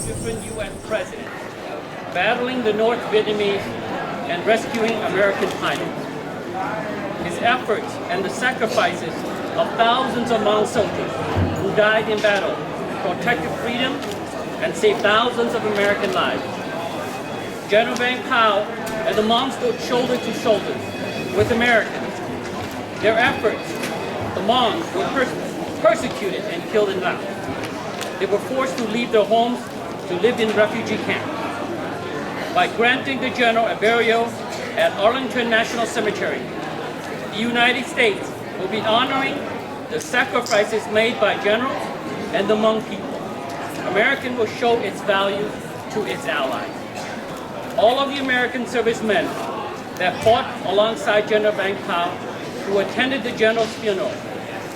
different U.S. presidents battling the North Vietnamese and rescuing American pilots. His efforts and the sacrifices of thousands of Hmong soldiers who died in battle protected freedom and saved thousands of American lives. General Vang Pao and the Hmong stood shoulder to shoulder with Americans. Their efforts, the Hmong were persecuted and killed in Laos. They were forced to leave their homes to live in refugee camps. By granting the general a burial at Arlington National Cemetery, the United States will be honoring the sacrifices made by generals and the Hmong people. America will show its value to its allies. All of the American servicemen that fought alongside General Vang Pao, who attended the general's funeral,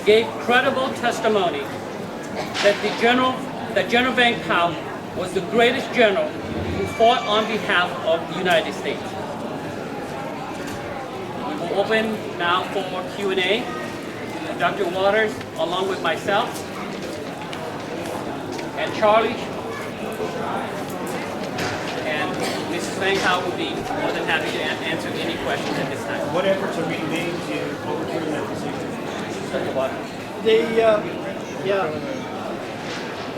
gave credible testimony that General Vang Pao was the greatest general who fought on behalf of the United States. We will open now for Q&A. Dr. Waters, along with myself, and Charlie, and Mrs. Vang Pao will be more than happy to answer any questions at this time. What efforts are being made to overturn that decision? Dr. Waters.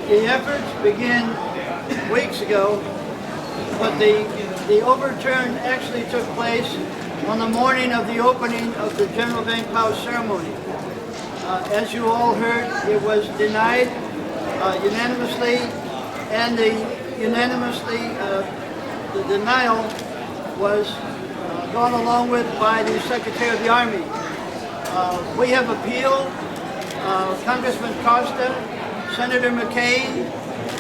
The efforts began weeks ago, but the overturn actually took place on the morning of the opening of the General Vang Pao ceremony. As you all heard, it was denied unanimously, and the denial was gone along with by the Secretary of the Army. We have appealed. Congressman Costa, Senator McCain,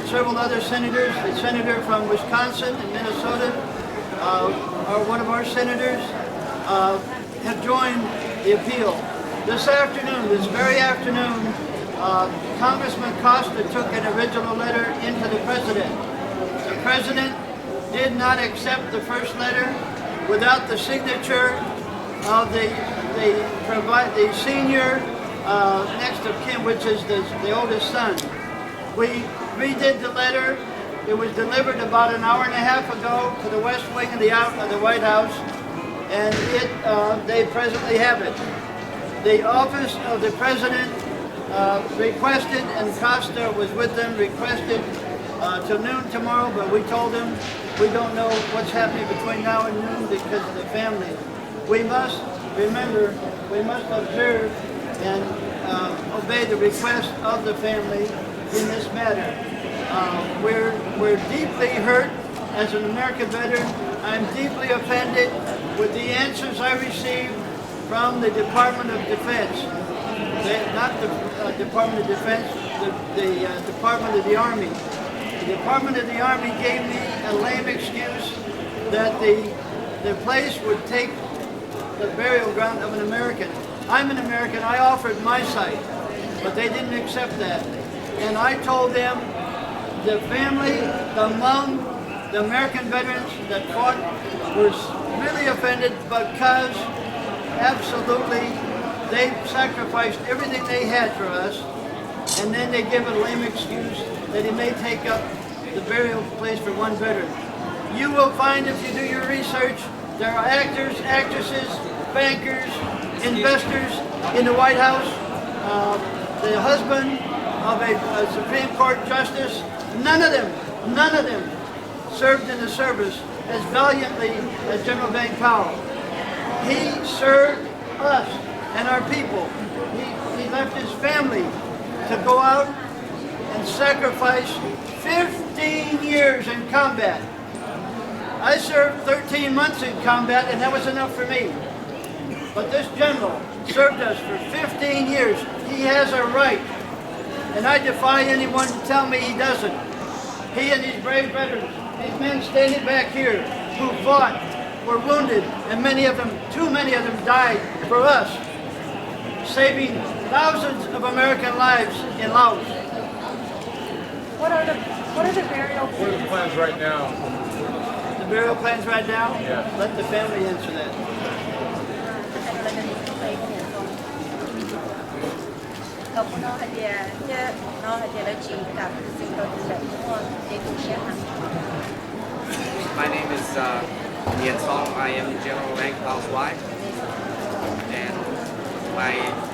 several other senators, the senator from Wisconsin and Minnesota, are one of our senators, have joined the appeal. This very afternoon, Congressman Costa took an original letter into the President. The President did not accept the first letter without the signature of the senior next of kin, which is the oldest son. We redid the letter. It was delivered about an hour and a half ago to the West Wing of the White House, and they presently have it. The office of the President requested, and Costa was with them, requested till noon tomorrow, but we told him we don't know what's happening between now and noon because of the family. We must remember, we must observe and obey the request of the family in this matter. We're deeply hurt as an American veteran. I'm deeply offended with the answers I received from the Department of Defense. Not the Department of Defense, the Department of the Army. The Department of the Army gave me a lame excuse that the place would take the burial ground of an American. I'm an American, I offered my site, but they didn't accept that. And I told them, the family, the Hmong, the American veterans that fought were really offended because absolutely they sacrificed everything they had for us, and then they give a lame excuse that he may take up the burial place for one veteran. You will find, if you do your research, there are actors, actresses, bankers, investors in the White House, the husband of a Supreme Court justice. None of them served in the service as valiantly as General Vang Pao. He served us and our people. He left his family to go out and sacrifice 15 years in combat. I served 13 months in combat, and that was enough for me. But this general served us for 15 years. He has a right, and I defy anyone to tell me he doesn't. He and these brave veterans, these men standing back here who fought, were wounded, and many of them, too many of them died for us, saving thousands of American lives in Laos. What are the burial plans? What are the plans right now? The burial plans right now? Yeah. Let the family answer that. Cậu nó hay là chứ nó hay là chỉ gặp sự đổi lệ của để tu sẽ hàng. My name is Ncu Txug. I am General Rank housewife, and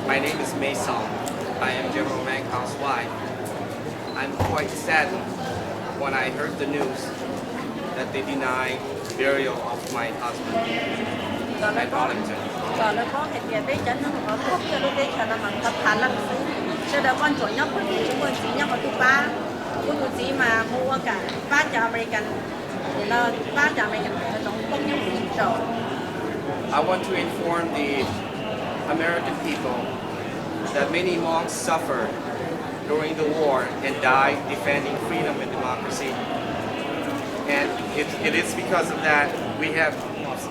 my name is Mei Song. I am General Rank housewife. I'm quite saddened when I heard the news that they denied burial of my husband at Arlington. Còn nó có hay là để cho nó có thuốc cho lúc đấy cho nó bằng tập thả lắm. Sau đó con chuột nhóc của chúng tôi chỉ nhóc ở thứ ba, của tôi chỉ mà mua cả ba cho American, nó ba cho American nó tổng công nhóc rồi. I want to inform the American people that many monks suffered during the war and died defending freedom and democracy. And it is because of that we have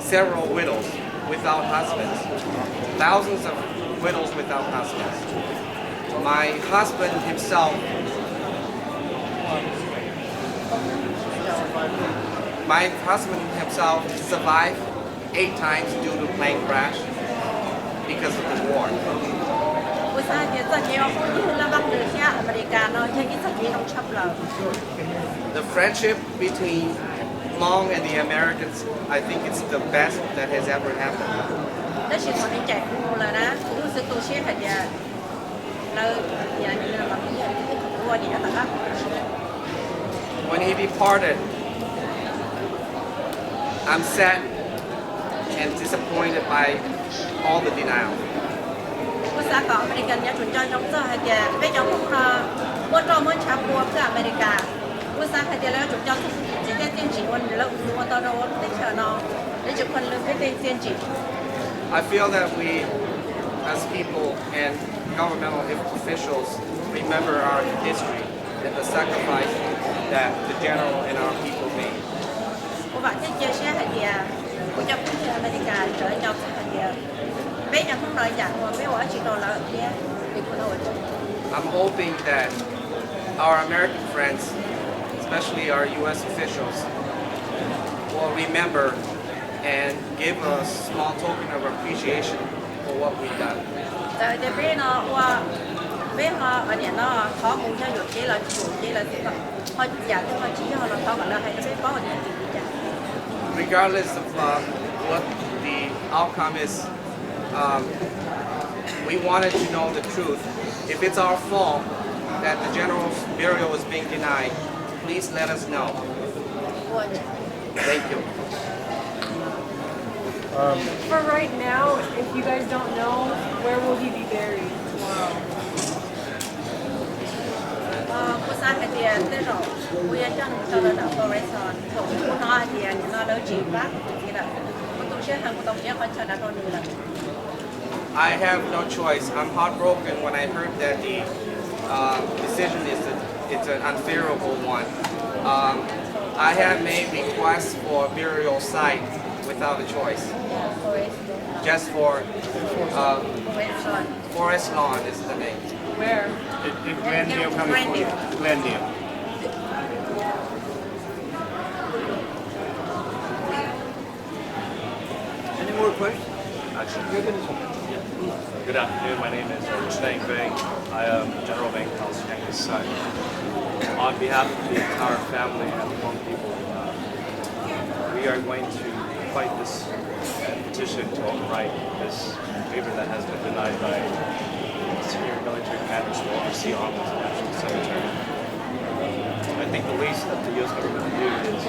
several widows without husbands, thousands of widows without husbands. My husband himself, survived 8 times due to plane crash because of the war. Bữa sau thì rất nhiều không như là bằng được nha American nó chơi cái gì không chấp lời. The friendship between Hmong and the Americans, I think it's the best that has ever happened. Đó chỉ còn những chạy khu là đó, cũng sự tu sĩ hay là như là bằng cái của gì đó tất When he departed, I'm sad and disappointed by all the denial. bữa sau có American nhà chuẩn cho trong giờ hay là bây giờ cũng là bữa trò mới chào buộc cái America. Bữa sau hay là chuẩn cho chỉ cái tiên chỉ quân là mua tao đâu để chờ nó để chụp hình lên cái tiên chỉ. I feel that we, as people and governmental officials, remember our history and the sacrifice that the general and our people made. Của bạn sẽ chia sẻ hay là của cho cũng như America trở cho hay là bây giờ không nói dạng mà mấy quả chỉ đồ là kia thì cũng nổi. I'm hoping that our American friends, especially our U.S. officials, will remember and give a small token of appreciation for what we've done. Tại vì bây nó qua bây họ ở nhà nó khó cũng cho được chỉ là chủ chỉ là gì họ giả thì họ chỉ cho là khó còn là hay sẽ có những gì chứ. Regardless of what the outcome is, we wanted to know the truth. If it's our fault that the general's burial is being denied, please let us know. Thank you. For right now, if you guys don't know, where will he be buried tomorrow? Bữa sau thì tới rồi bây giờ cho nó đọc vào restaurant của nó thì nó đỡ chịu bác thì là của tôi sẽ hàng của tôi sẽ phải cho nó còn nữa. I have no choice. I'm heartbroken when I heard that the decision it's an unfavorable one. I have made requests for burial site without a choice. Just for Forest Lawn is the name. Where? In Glendale, California. Glendale. Any more questions? Good afternoon. My name is Cheng Beng. I am General Beng House Chang's son. On behalf of the entire family and the Hmong people, we are going to fight this petition to overwrite this waiver that has been denied by senior military commanders who oversee Arlington National Cemetery. I think the least that the U.S. government can do is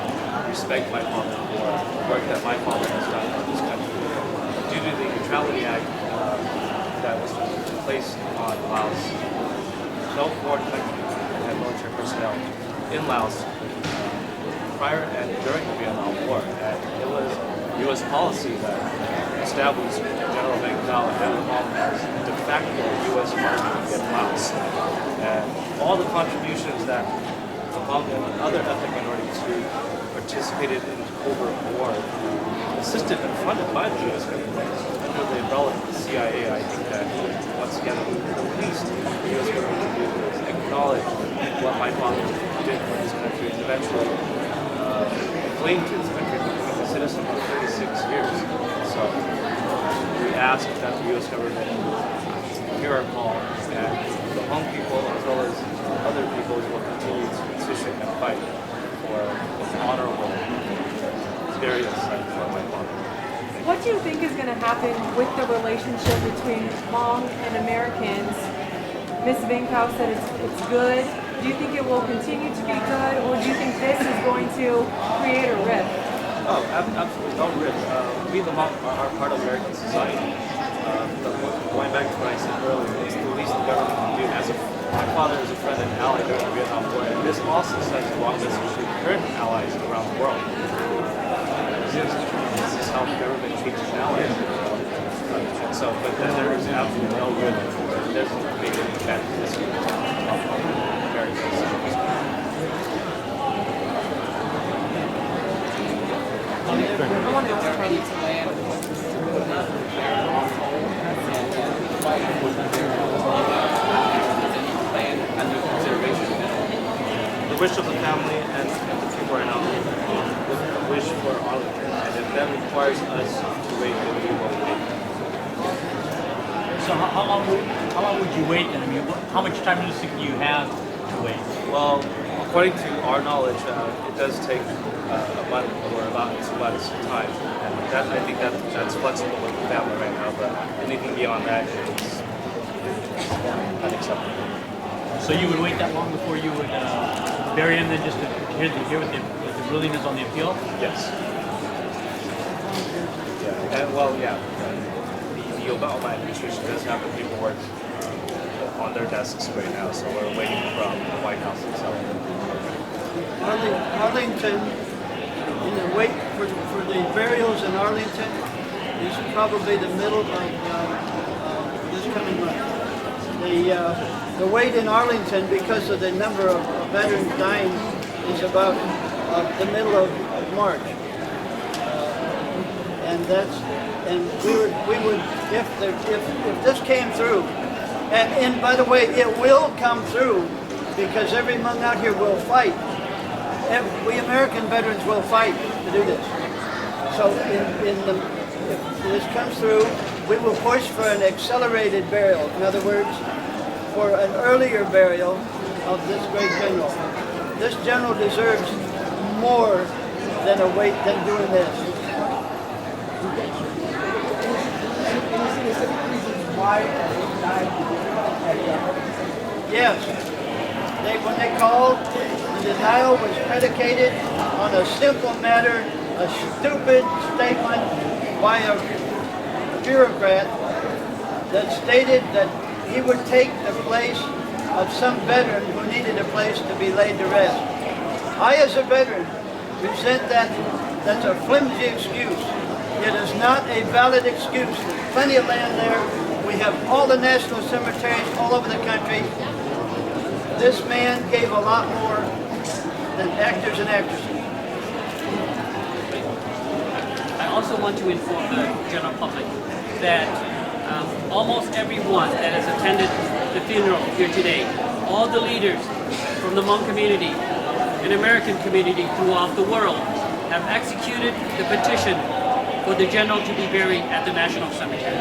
respect my father for the work that my father has done for this country. Due to the Neutrality Act that was placed on Laos, no foreign country had military personnel in Laos prior and during the Vietnam War. And it was U.S. policy that established General Meng Dao and the Hmong as de facto U.S. army in Laos. And all the contributions that the Hmong and other ethnic minorities who participated in covert war, assisted and funded by the U.S. government under the umbrella of the CIA, I think that once again, the least the U.S. government can do is acknowledge what my father did for this country and eventually claim to this country and become a citizen for 36 years. So we ask that the U.S. government hear our call and the Hmong people as well as other peoples will continue to petition and fight for an honorable burial site for my father. What do you think is going to happen with the relationship between Hmong and Americans? Ms. Venkau said it's good. Do you think it will continue to be good, or do you think this is going to create a rift? Oh, absolutely no rift. We the Hmong are part of American society. Going back to what I said earlier, it's the least the government can do. My father is a friend and ally during the Vietnam War, and this also sends a wrong message to current allies around the world. This is how the government treats its allies. And so, but then there is absolutely no rift. It doesn't make any bad history of American society. I want to ask Carly. The wish of the family and the people right now, the wish for Arlington, and if that requires us to wait, then we will wait. So how long would you wait then? I mean, how much time do you think you have to wait? Well, according to our knowledge, it does take a month or about 2 months time, and that, I think that's flexible with the family right now, but anything beyond that is unacceptable. So you would wait that long before you would bury him, then just to hear what the ruling is on the appeal? Yes. Yeah, and well, yeah. The Obama administration does have the paperwork on their desks right now, so we're waiting from the White House itself. Arlington, in the wait for the burials in Arlington, is probably the middle of this coming month. The wait in Arlington, because of the number of veterans dying, is about the middle of March, and we would if this came through, and by the way, it will come through because every Hmong out here will fight. We American veterans will fight to do this. So if this comes through, we will push for an accelerated burial. In other words, for an earlier burial of this great general. This general deserves more than a wait than doing this. Yes. When they called, the denial was predicated on a simple matter, a stupid statement by a bureaucrat that stated that he would take the place of some veteran who needed a place to be laid to rest. I, as a veteran, resent that. That's a flimsy excuse. It is not a valid excuse. There's plenty of land there. We have all the national cemeteries all over the country. This man gave a lot more than actors and actresses. I also want to inform the general public that almost everyone that has attended the funeral here today, all the leaders from the Hmong community and American community throughout the world have executed the petition for the general to be buried at the National Cemetery.